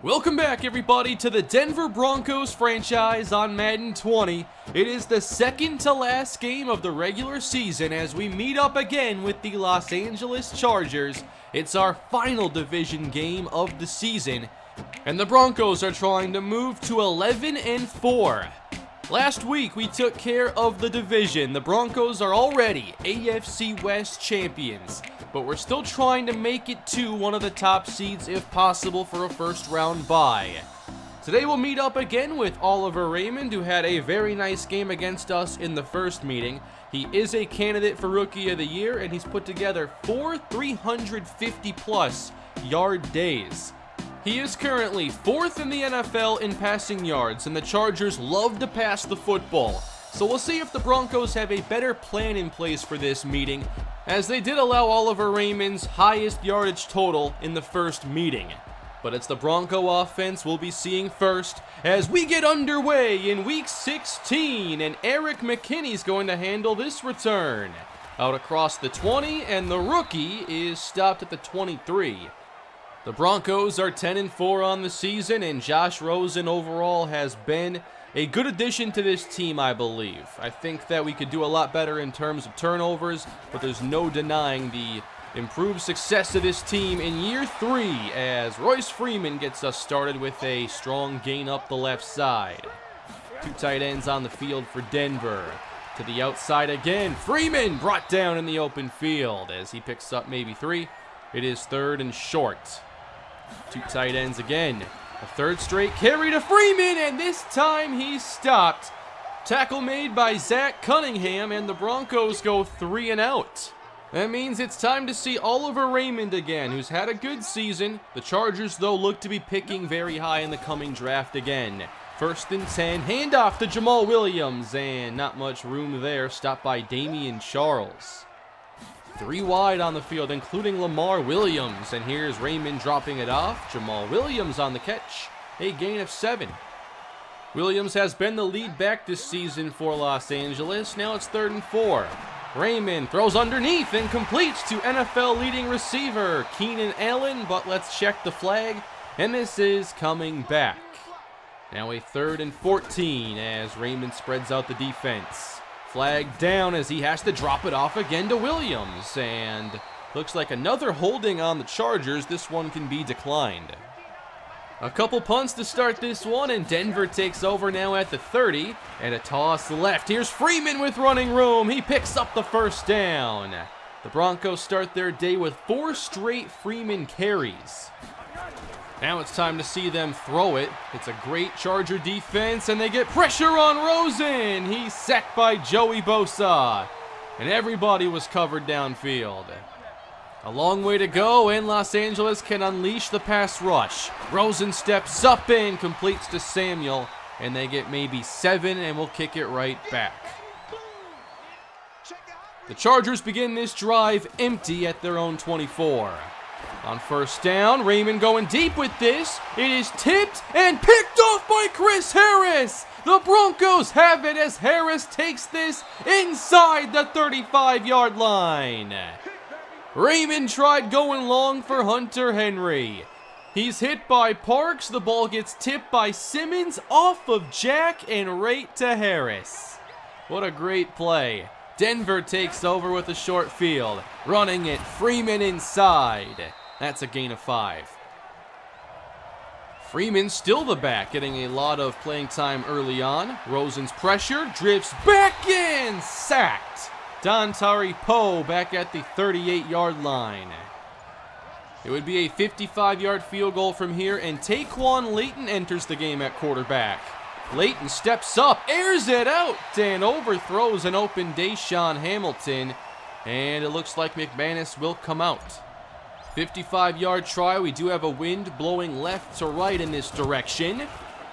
Welcome back, everybody, to the Denver Broncos franchise on Madden 20. It is the second to last game of the regular season as we meet up again with the Los Angeles Chargers. It's our final division game of the season, and the Broncos are trying to move to 11-4. Last week, we took care of the division. The Broncos are already AFC West champions, but we're still trying to make it to one of the top seeds if possible for a first round bye. Today we'll meet up again with Oliver Raymond, who had a very nice game against us in the first meeting. He is a candidate for Rookie of the Year, and he's put together 4 350-plus yard days. He is currently 4th in the NFL in passing yards, and the Chargers love to pass the football. So we'll see if the Broncos have a better plan in place for this meeting, as they did allow Oliver Raymond's highest yardage total in the first meeting. But it's the Bronco offense we'll be seeing first as we get underway in Week 16, and Eric McKinney's going to handle this return. Out across the 20, and the rookie is stopped at the 23. The Broncos are 10-4 on the season, and Josh Rosen overall has been a good addition to this team, I believe. I think that we could do a lot better in terms of turnovers, but there's no denying the improved success of this team in year 3 as Royce Freeman gets us started with a strong gain up the left side. 2 tight ends on the field for Denver. To the outside again, Freeman brought down in the open field as he picks up maybe 3. It is 3rd and short. 2 tight ends again. A 3rd straight carry to Freeman, and this time he's stopped. Tackle made by Zach Cunningham, and the Broncos go 3 and out. That means it's time to see Oliver Raymond again, who's had a good season. The Chargers, though, look to be picking very high in the coming draft again. 1st and 10, handoff to Jamal Williams, and not much room there, stopped by Damian Charles. 3 wide on the field, including Lamar Williams, and here's Raymond dropping it off. Jamal Williams on the catch, a gain of 7. Williams has been the lead back this season for Los Angeles. Now it's 3rd and 4. Raymond throws underneath and completes to NFL leading receiver Keenan Allen, but let's check the flag, and this is coming back. Now a 3rd and 14 as Raymond spreads out the defense. Flag down as he has to drop it off again to Williams, and looks like another holding on the Chargers. This one can be declined. A couple punts to start this one, and Denver takes over now at the 30, and a toss left. Here's Freeman with running room. He picks up the 1st down. The Broncos start their day with 4 straight Freeman carries. Now it's time to see them throw it. It's a great Charger defense, and they get pressure on Rosen. He's sacked by Joey Bosa, and everybody was covered downfield. A long way to go, and Los Angeles can unleash the pass rush. Rosen steps up and completes to Samuel, and they get maybe 7, and we'll kick it right back. The Chargers begin this drive empty at their own 24. On 1st down, Raymond going deep with this. It is tipped and picked off by Chris Harris. The Broncos have it as Harris takes this inside the 35-yard line. Raymond tried going long for Hunter Henry. He's hit by Parks. The ball gets tipped by Simmons off of Jack and right to Harris. What a great play. Denver takes over with a short field. Running it, Freeman inside. That's a gain of 5. Freeman still the back, getting a lot of playing time early on. Rosen's pressure, drifts back in, sacked. Dontari Poe back at the 38-yard line. It would be a 55-yard field goal from here, and Taquan Layton enters the game at quarterback. Layton steps up, airs it out, and overthrows an open Deshaun Hamilton, and it looks like McManus will come out. 55-yard try. We do have a wind blowing left to right in this direction.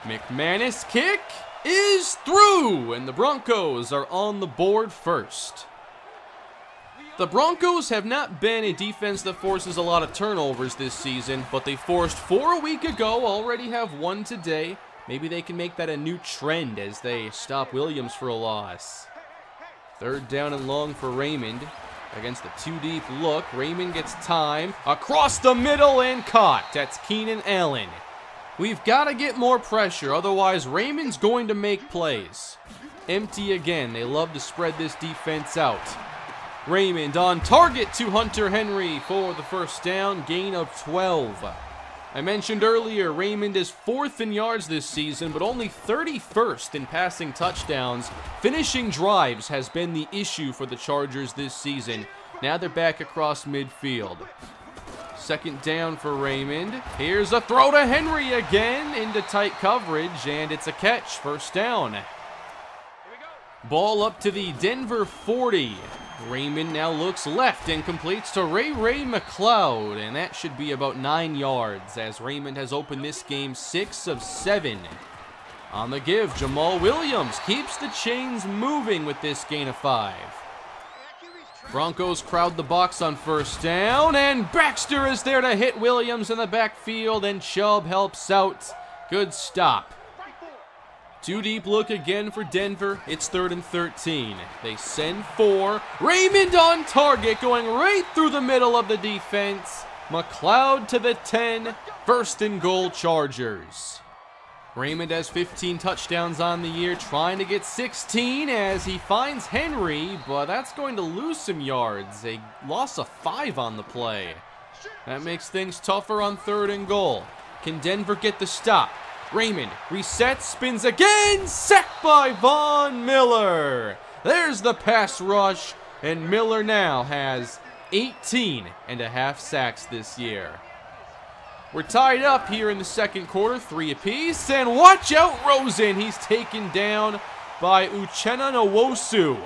McManus kick is through, and the Broncos are on the board first. The Broncos have not been a defense that forces a lot of turnovers this season, but they forced 4 a week ago, already have 1 today. Maybe they can make that a new trend as they stop Williams for a loss. 3rd down and long for Raymond. Against the 2-deep look, Raymond gets time. Across the middle and caught. That's Keenan Allen. We've got to get more pressure, otherwise Raymond's going to make plays. Empty again. They love to spread this defense out. Raymond on target to Hunter Henry for the first down, gain of 12. I mentioned earlier, Raymond is 4th in yards this season, but only 31st in passing touchdowns. Finishing drives has been the issue for the Chargers this season. Now they're back across midfield. Second down for Raymond. Here's a throw to Henry again into tight coverage, and it's a catch. First down. Ball up to the Denver 40. Raymond now looks left and completes to Ray McLeod, and that should be about 9 yards as Raymond has opened this game 6 of 7. On the give, Jamal Williams keeps the chains moving with this gain of 5. Broncos crowd the box on first down, and Baxter is there to hit Williams in the backfield, and Chubb helps out. Good stop. Too deep look again for Denver. It's 3rd and 13. They send 4. Raymond on target, going right through the middle of the defense. McLeod to the 10. 1st and goal, Chargers. Raymond has 15 touchdowns on the year, trying to get 16 as he finds Henry, but that's going to lose some yards. A loss of 5 on the play. That makes things tougher on 3rd and goal. Can Denver get the stop? Raymond resets, spins again, sacked by Von Miller. There's the pass rush, and Miller now has 18.5 sacks this year. We're tied up here in the second quarter, 3 apiece, and watch out Rosen. He's taken down by Uchenna Nwosu.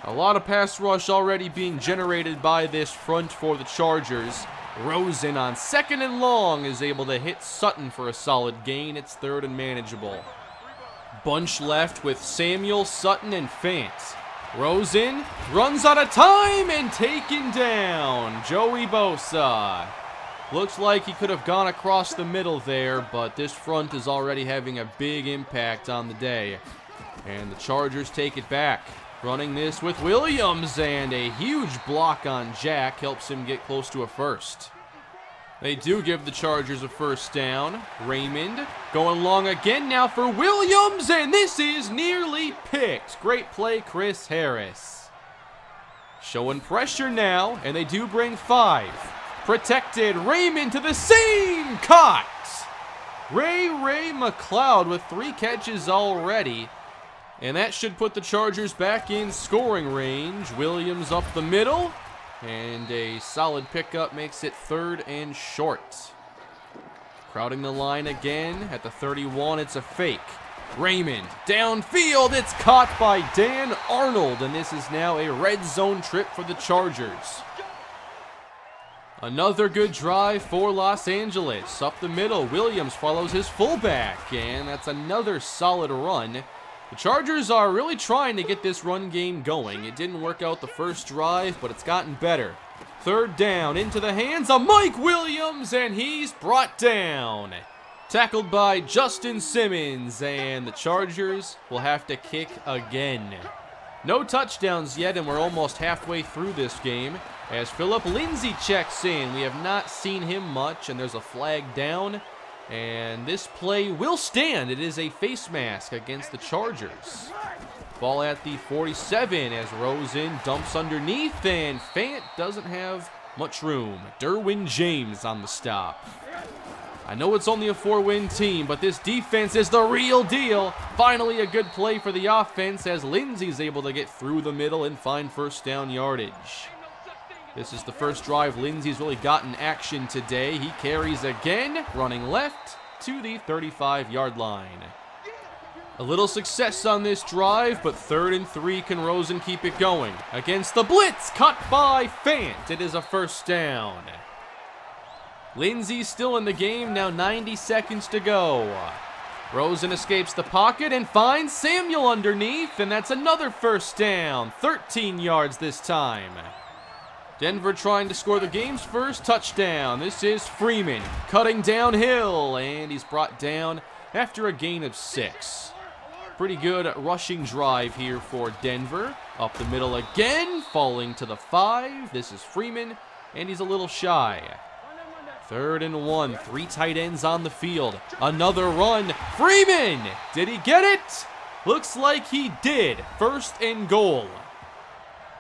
A lot of pass rush already being generated by this front for the Chargers. Rosen on 2nd and long is able to hit Sutton for a solid gain. It's 3rd and manageable. Bunch left with Samuel, Sutton, and Fant. Rosen runs out of time and taken down. Joey Bosa. Looks like he could have gone across the middle there, but this front is already having a big impact on the day. And the Chargers take it back. Running this with Williams, and a huge block on Jack helps him get close to a first. They do give the Chargers a first down. Raymond going long again now for Williams, and this is nearly picked. Great play, Chris Harris. Showing pressure now, and they do bring 5. Protected, Raymond to the same, caught. Ray McLeod with 3 catches already. And that should put the Chargers back in scoring range. Williams up the middle. And a solid pickup makes it 3rd and short. Crowding the line again at the 31. It's a fake. Raymond downfield. It's caught by Dan Arnold. And this is now a red zone trip for the Chargers. Another good drive for Los Angeles. Up the middle. Williams follows his fullback. And that's another solid run. The Chargers are really trying to get this run game going. It didn't work out the first drive, but it's gotten better. 3rd down into the hands of Mike Williams, and he's brought down. Tackled by Justin Simmons, and the Chargers will have to kick again. No touchdowns yet, and we're almost halfway through this game. As Philip Lindsay checks in, we have not seen him much, and there's a flag down. And this play will stand. It is a face mask against the Chargers. Ball at the 47 as Rosen dumps underneath, and Fant doesn't have much room. Derwin James on the stop. I know it's only a 4-win team, but this defense is the real deal. Finally a good play for the offense as Lindsay's able to get through the middle and find first down yardage. This is the first drive Lindsay's really gotten action today. He carries again, running left to the 35-yard line. A little success on this drive, but 3rd and 3. Can Rosen keep it going? Against the blitz, cut by Fant. It is a first down. Lindsay still in the game, now 90 seconds to go. Rosen escapes the pocket and finds Samuel underneath, and that's another first down. 13 yards this time. Denver trying to score the game's first touchdown. This is Freeman cutting downhill, and he's brought down after a gain of 6. Pretty good rushing drive here for Denver. Up the middle again, falling to the 5. This is Freeman, and he's a little shy. 3rd and 1, 3 tight ends on the field. Another run. Freeman! Did he get it? Looks like he did. 1st and goal.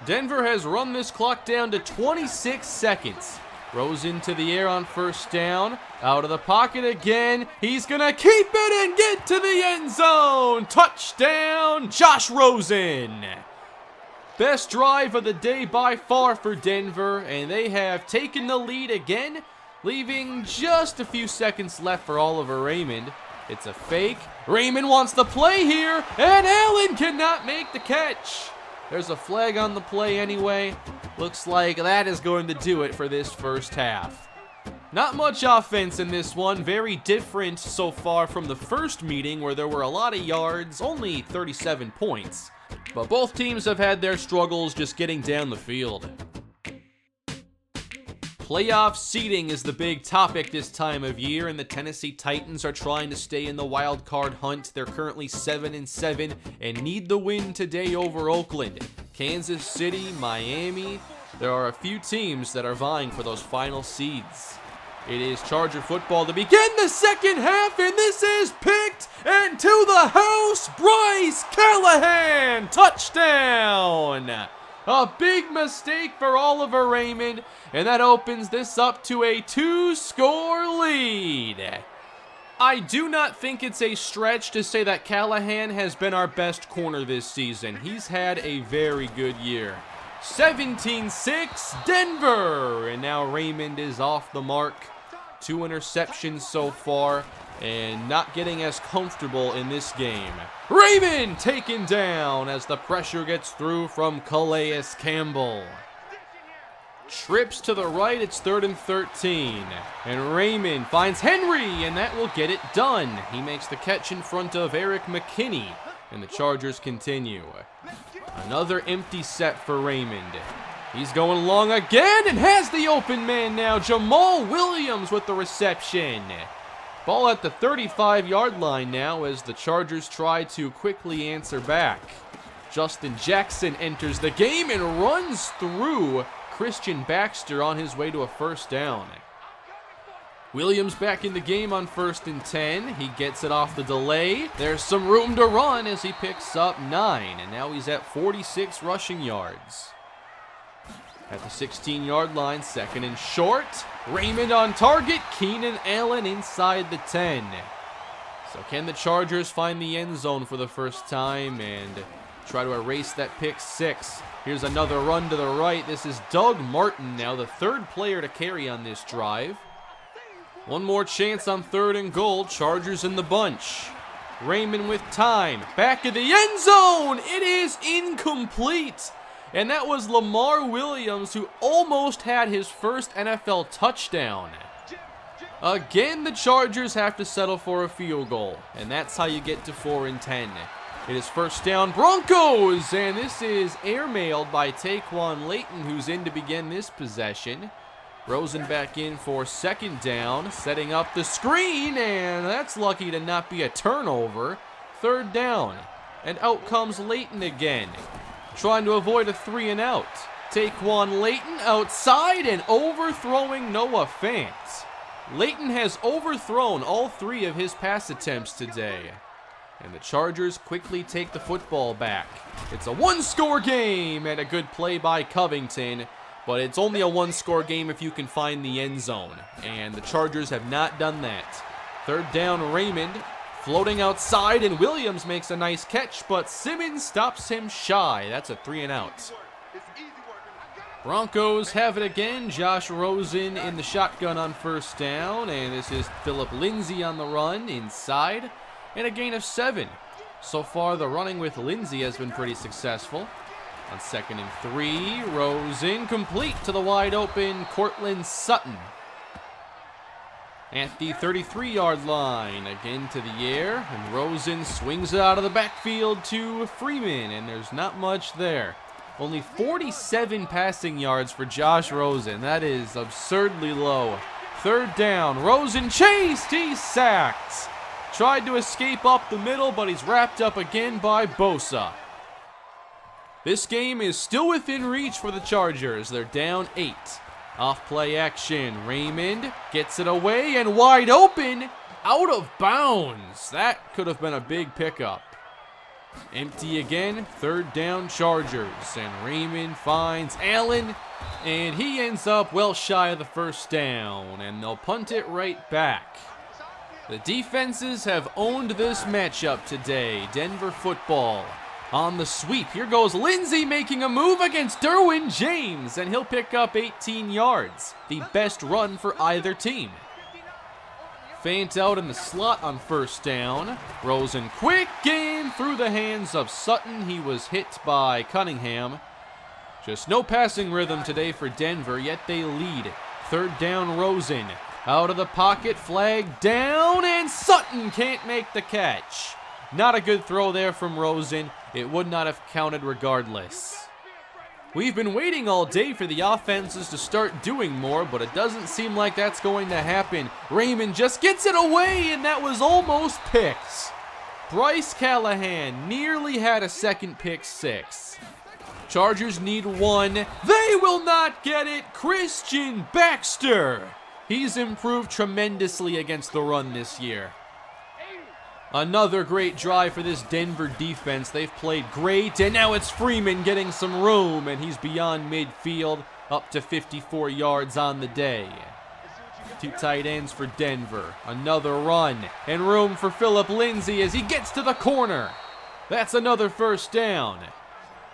Denver has run this clock down to 26 seconds. Rosen to the air on 1st down. Out of the pocket again. He's going to keep it and get to the end zone. Touchdown, Josh Rosen. Best drive of the day by far for Denver, and they have taken the lead again, leaving just a few seconds left for Oliver Raymond. It's a fake. Raymond wants the play here, and Allen cannot make the catch. There's a flag on the play anyway. Looks like that is going to do it for this first half. Not much offense in this one. Very different so far from the first meeting where there were a lot of yards, only 37 points. But both teams have had their struggles just getting down the field. Playoff seeding is the big topic this time of year, and the Tennessee Titans are trying to stay in the wild card hunt. They're currently 7-7 and need the win today over Oakland. Kansas City, Miami, there are a few teams that are vying for those final seeds. It is Charger football to begin the second half, and this is picked and to the house, Bryce Callahan, touchdown! A big mistake for Oliver Raymond, and that opens this up to a 2-score lead. I do not think it's a stretch to say that Callahan has been our best corner this season. He's had a very good year. 17-6 Denver, and now Raymond is off the mark. 2 interceptions so far, and not getting as comfortable in this game. Raymond taken down as the pressure gets through from Calais Campbell. Trips to the right, it's 3rd and 13. And Raymond finds Henry, and that will get it done. He makes the catch in front of Eric McKinney, and the Chargers continue. Another empty set for Raymond. He's going long again and has the open man now. Jamal Williams with the reception. Ball at the 35-yard line now as the Chargers try to quickly answer back. Justin Jackson enters the game and runs through Christian Baxter on his way to a 1st down. Williams back in the game on 1st and 10. He gets it off the delay. There's some room to run as he picks up 9, and now he's at 46 rushing yards. At the 16-yard line, 2nd and short. Raymond on target. Keenan Allen inside the 10. So can the Chargers find the end zone for the first time and try to erase that pick 6? Here's another run to the right. This is Doug Martin now, the 3rd player to carry on this drive. One more chance on 3rd and goal. Chargers in the bunch. Raymond with time. Back of the end zone. It is incomplete. And that was Lamar Williams, who almost had his first NFL touchdown. Again, the Chargers have to settle for a field goal, and that's how you get to 4 and 10. It is 1st down Broncos, and this is airmailed by Taquan Layton, who's in to begin this possession. Rosen back in for 2nd down, setting up the screen, and that's lucky to not be a turnover. 3rd down, and out comes Layton again, trying to avoid a 3 and out. Taquan Layton outside and overthrowing Noah Fant. Layton has overthrown all 3 of his pass attempts today. And the Chargers quickly take the football back. It's a 1-score game and a good play by Covington. But it's only a 1-score game if you can find the end zone. And the Chargers have not done that. 3rd down Raymond. Floating outside, and Williams makes a nice catch, but Simmons stops him shy. That's a 3 and out. Broncos have it again. Josh Rosen in the shotgun on 1st down, and this is Phillip Lindsay on the run inside, and a gain of 7. So far, the running with Lindsay has been pretty successful. On 2nd and 3, Rosen complete to the wide open Cortland Sutton. At the 33-yard line, again to the air, and Rosen swings it out of the backfield to Freeman, and there's not much there. Only 47 passing yards for Josh Rosen. That is absurdly low. 3rd down, Rosen chased, he's sacked. Tried to escape up the middle, but he's wrapped up again by Bosa. This game is still within reach for the Chargers. They're down 8. Off play action. Raymond gets it away and wide open. Out of bounds. That could have been a big pickup. Empty again. Third down Chargers. And Raymond finds Allen. And he ends up well shy of the first down. And they'll punt it right back. The defenses have owned this matchup today. Denver football on the sweep. Here goes Lindsey making a move against Derwin James. And he'll pick up 18 yards. The best run for either team. Feint out in the slot on first down. Rosen quick game through the hands of Sutton. He was hit by Cunningham. Just no passing rhythm today for Denver, yet they lead. Third down Rosen. Out of the pocket, flag down, and Sutton can't make the catch. Not a good throw there from Rosen. It would not have counted regardless. We've been waiting all day for the offenses to start doing more, but it doesn't seem like that's going to happen. Raymond just gets it away, and that was almost picks. Bryce Callahan nearly had a second pick six. Chargers need one. They will not get it. Christian Baxter. He's improved tremendously against the run this year. Another great drive for this Denver defense. They've played great, and now it's Freeman getting some room, and he's beyond midfield, up to 54 yards on the day. Two tight ends for Denver. Another run, and room for Phillip Lindsay as he gets to the corner. That's another first down.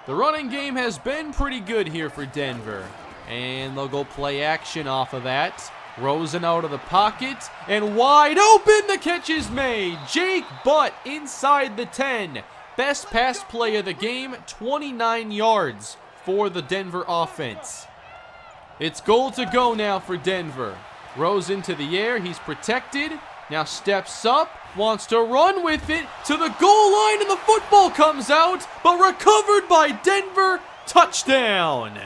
The running game has been pretty good here for Denver, and they'll go play action off of that. Rosen out of the pocket, and wide open, the catch is made. Jake Butt inside the 10. Best pass play of the game, 29 yards for the Denver offense. It's goal to go now for Denver. Rosen to the air, he's protected. Now steps up, wants to run with it to the goal line, and the football comes out, but recovered by Denver. Touchdown.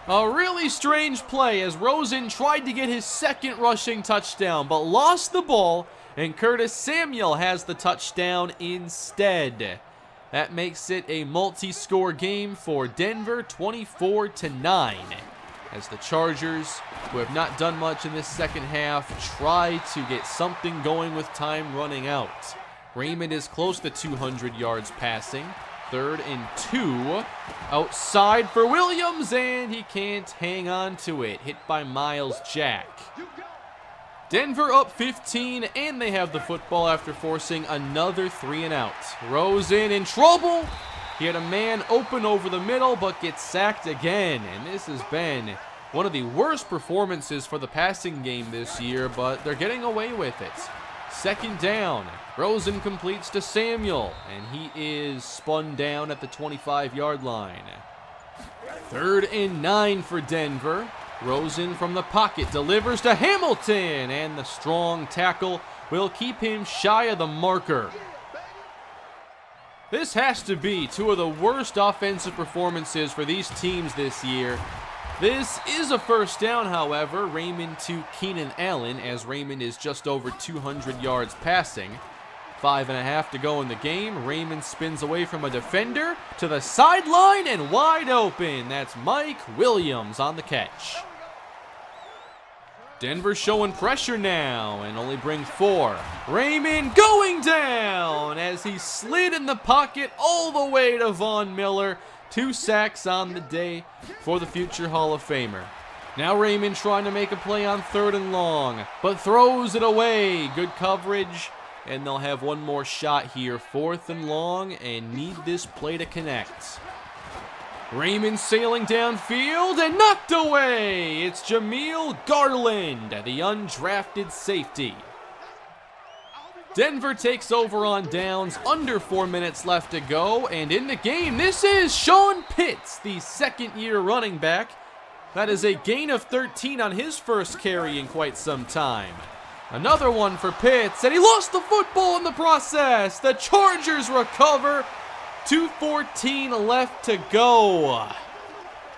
A really strange play as Rosen tried to get his second rushing touchdown, but lost the ball, and Curtis Samuel has the touchdown instead. That makes it a multi-score game for Denver, 24-9. As the Chargers, who have not done much in this second half, try to get something going with time running out. Raymond is close to 200 yards passing. 3rd and 2. Outside for Williams, and he can't hang on to it. Hit by Miles Jack. Denver up 15, and they have the football after forcing another 3 and out. Rosen in trouble. He had a man open over the middle, but gets sacked again. And this has been one of the worst performances for the passing game this year, but they're getting away with it. Second down. Rosen completes to Samuel, and he is spun down at the 25-yard line. 3rd and 9 for Denver. Rosen from the pocket delivers to Hamilton, and the strong tackle will keep him shy of the marker. This has to be two of the worst offensive performances for these teams this year. This is a first down, however. Raymond to Keenan Allen, as Raymond is just over 200 yards passing. 5.5 to go in the game. Raymond spins away from a defender to the sideline and wide open. That's Mike Williams on the catch. Denver showing pressure now and only bring 4. Raymond going down as he slid in the pocket all the way to Von Miller. 2 sacks on the day for the future Hall of Famer. Now Raymond trying to make a play on 3rd and long, but throws it away. Good coverage, and they'll have one more shot here. 4th and long, and need this play to connect. Raymond sailing downfield and knocked away. It's Jameel Garland, the undrafted safety. Denver takes over on downs, under 4 minutes left to go, and in the game, this is Sean Pitts, the second-year running back. That is a gain of 13 on his first carry in quite some time. Another one for Pitts, and he lost the football in the process. The Chargers recover. 2:14 left to go.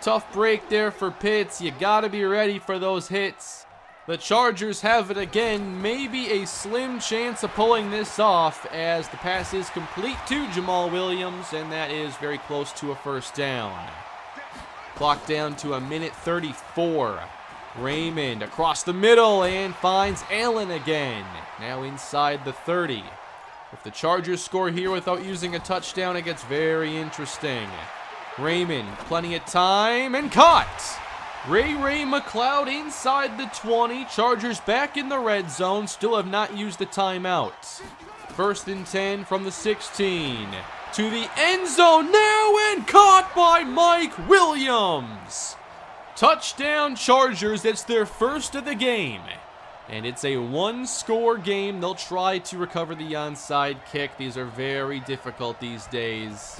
Tough break there for Pitts. You gotta be ready for those hits. The Chargers have it again. Maybe a slim chance of pulling this off as the pass is complete to Jamal Williams, and that is very cloose to a first down. Clock down to 1:34. Raymond across the middle and finds Allen again. Now inside the 30. If the Chargers score here without using a touchdown, it gets very interesting. Raymond, plenty of time, and caught! Ray McCloud inside the 20. Chargers back in the red zone, still have not used the timeout. 1st and 10 from the 16. To the end zone now, and caught by Mike Williams! Touchdown Chargers, it's their first of the game. And it's a one-score game. They'll try to recover the onside kick. These are very difficult these days.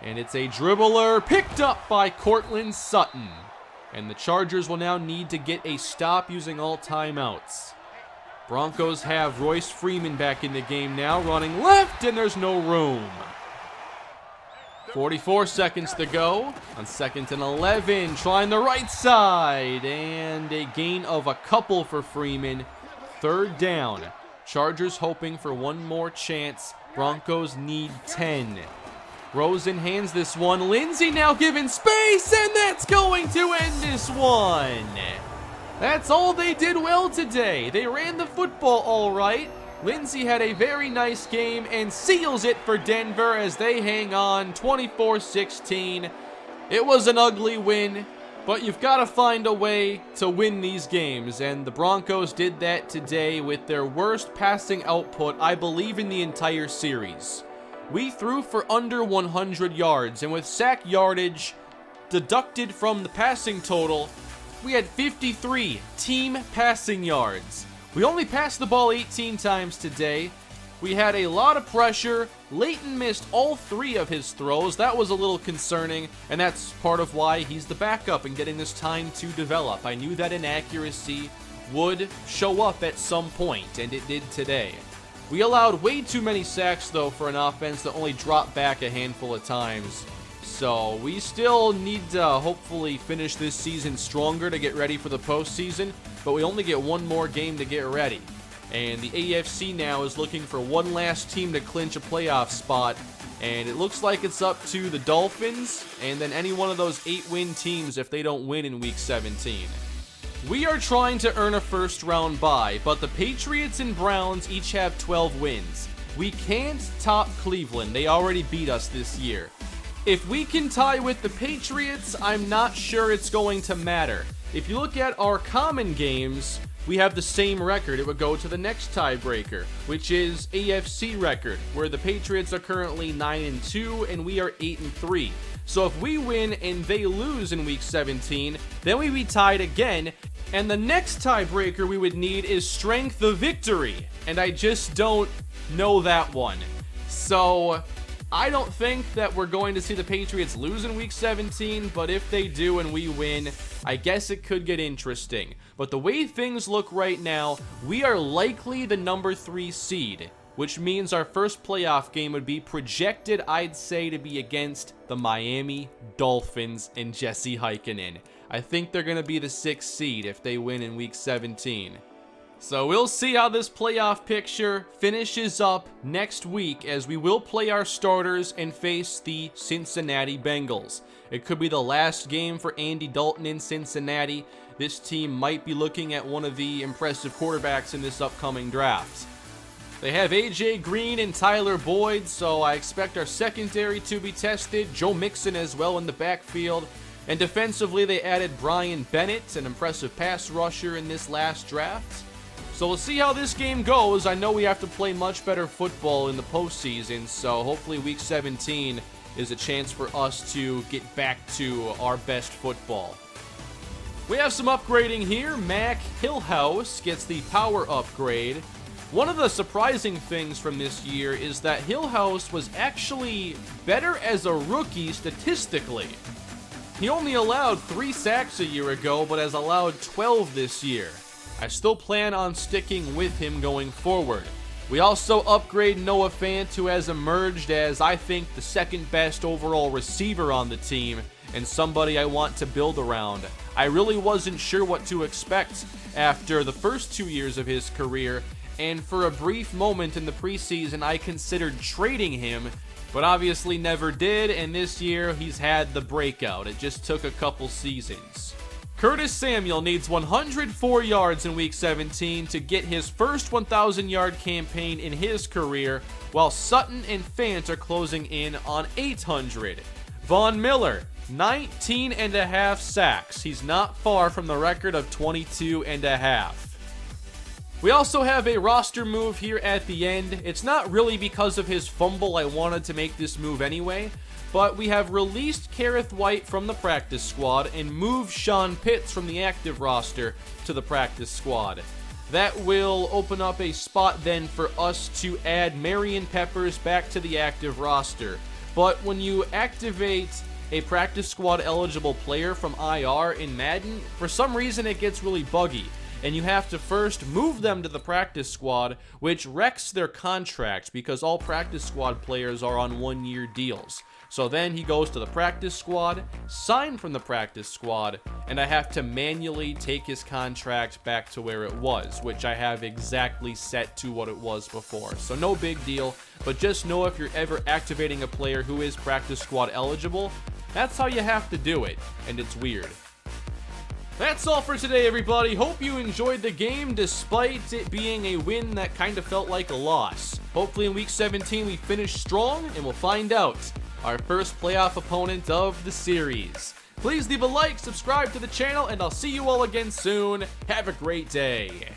And it's a dribbler picked up by Cortland Sutton. And the Chargers will now need to get a stop using all timeouts. Broncos have Royce Freeman back in the game now, running left, and there's no room. 44 seconds to go on 2nd and 11, trying the right side, and a gain of a couple for Freeman. 3rd down. Chargers hoping for one more chance. Broncos need 10. Rosen hands this one. Lindsey now given space, and that's going to end this one. That's all they did well today. They ran the football all right. Lindsey had a very nice game and seals it for Denver as they hang on 24-16. It was an ugly win, but you've got to find a way to win these games, and the Broncos did that today with their worst passing output, I believe, in the entire series. We threw for under 100 yards, and with sack yardage deducted from the passing total, we had 53 team passing yards. We only passed the ball 18 times today. We had a lot of pressure. Leighton missed all 3 of his throws. That was a little concerning, and that's part of why he's the backup and getting this time to develop. I knew that inaccuracy would show up at some point, and it did today. We allowed way too many sacks, though, for an offense that only dropped back a handful of times. So we still need to hopefully finish this season stronger to get ready for the postseason, but we only get one more game to get ready. And the AFC now is looking for one last team to clinch a playoff spot, and it looks like it's up to the Dolphins and then any one of those 8-win teams if they don't win in Week 17. We are trying to earn a first-round bye, but the Patriots and Browns each have 12 wins. We can't top Cleveland. They already beat us this year. If we can tie with the Patriots, I'm not sure it's going to matter. If you look at our common games, we have the same record. It would go to the next tiebreaker, which is AFC record, where the Patriots are currently 9-2 and we are 8-3. So if we win and they lose in Week 17, then we'd be tied again, and the next tiebreaker we would need is strength of victory, and I just don't know that one. So I don't think that we're going to see the Patriots lose in Week 17, but if they do and we win, I guess it could get interesting. But the way things look right now, we are likely the number 3 seed, which means our first playoff game would be projected, I'd say, to be against the Miami Dolphins and Jesse Heikkinen. I think they're going to be the 6th seed if they win in Week 17. So we'll see how this playoff picture finishes up next week, as we will play our starters and face the Cincinnati Bengals. It could be the last game for Andy Dalton in Cincinnati. This team might be looking at one of the impressive quarterbacks in this upcoming draft. They have A.J. Green and Tyler Boyd, so I expect our secondary to be tested. Joe Mixon as well in the backfield. And defensively, they added Brian Bennett, an impressive pass rusher in this last draft. So we'll see how this game goes. I know we have to play much better football in the postseason, so hopefully Week 17 is a chance for us to get back to our best football. We have some upgrading here. Mac Hillhouse gets the power upgrade. One of the surprising things from this year is that Hillhouse was actually better as a rookie statistically. He only allowed 3 sacks a year ago, but has allowed 12 this year. I still plan on sticking with him going forward. We also upgrade Noah Fant, who has emerged as, I think, the 2nd best overall receiver on the team, and somebody I want to build around. I really wasn't sure what to expect after the first 2 years of his career, and for a brief moment in the preseason, I considered trading him, but obviously never did, and this year he's had the breakout. It just took a couple seasons. Curtis Samuel needs 104 yards in Week 17 to get his first 1,000-yard campaign in his career, while Sutton and Fant are closing in on 800. Von Miller, 19.5 sacks. He's not far from the record of 22.5. We also have a roster move here at the end. It's not really because of his fumble I wanted to make this move anyway, but we have released Kareth White from the practice squad and moved Sean Pitts from the active roster to the practice squad. That will open up a spot then for us to add Marion Peppers back to the active roster. But when you activate a practice squad eligible player from IR in Madden, for some reason it gets really buggy, and you have to first move them to the practice squad, which wrecks their contract because all practice squad players are on 1-year deals. So then he goes to the practice squad, sign from the practice squad, and I have to manually take his contract back to where it was, which I have exactly set to what it was before. So no big deal, but just know if you're ever activating a player who is practice squad eligible, that's how you have to do it, and it's weird. That's all for today, everybody. Hope you enjoyed the game despite it being a win that kind of felt like a loss. Hopefully in Week 17 we finish strong, and we'll find out our first playoff opponent of the series. Please leave a like, subscribe to the channel, and I'll see you all again soon. Have a great day.